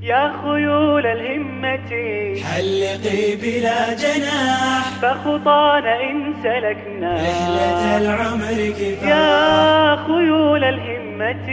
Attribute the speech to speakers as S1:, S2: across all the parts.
S1: يا خيول الهمة
S2: حلقي بلا جناح،
S1: فخطانا إن سلكنا
S2: رحلة العمر كفاح.
S1: يا خيول الهمة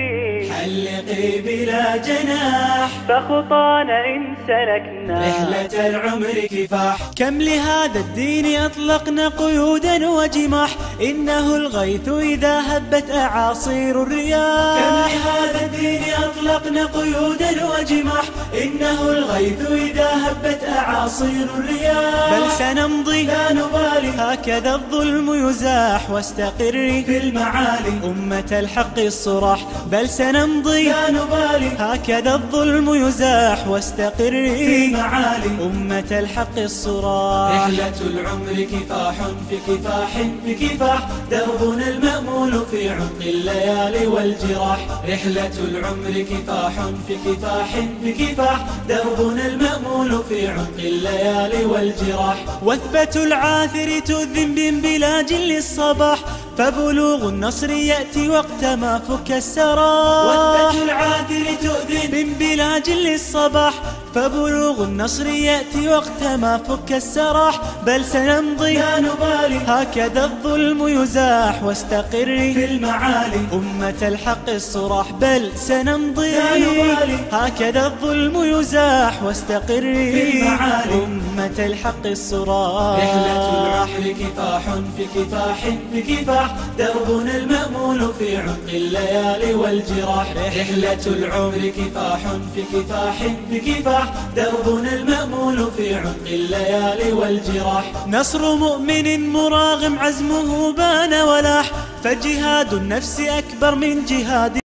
S2: حلقي بلا جناح،
S1: فخطانا إن سلكنا
S2: رحلة العمر كفاح. كم لهذا الدين أطلقنا قيودا وجماح، إنه الغيث إذا هبت أعاصير الرياح. كم لهذا الدين أطلقنا قيودا وجماح، إنه الغيث إذا هبت أعاصير الرياح. بل سنمضي لا نبالي، هكذا الظلم يزاح، واستقري في المعالي أمة الحق الصراح. بل سنمضي لا نبالي، هكذا الظلم يزاح، واستقري في المعالي أمة الحق الصراح. رحلة العمر كفاح في كفاح في كفاح، دربنا المأمول في عمق الليالي والجراح. رحلة العمر كفاح في كفاح في كفاح، دربنا المأمول في عمق الليالي والجراح. وثبة العاثر تؤذن بانبلاج للصباح، فبلوغ النصر يأتي وقت ما فك السراح. وثبة العاثر تؤذن بانبلاج للصباح، فبلوغ النصر يأتي وقت ما فك السراح. بل سنمضي لا نبالي، هكذا الظلم يزاح، واستقري في المعالي أمة الحق الصراح. بل سنمضي لا نبالي، هكذا الظلم يزاح، واستقري في المعالي أمة الحق الصراح. رحلة العمر كفاح في كفاح في كفاح، دربنا المأمول في عمق الليالي والجراح. رحلة العمر كفاح في كفاح في كفاح، دربنا المأمول في عمق الليالي والجراح. نصر مؤمن مراغم عزمه بان ولاح، فجهاد النفس أكبر من جهاد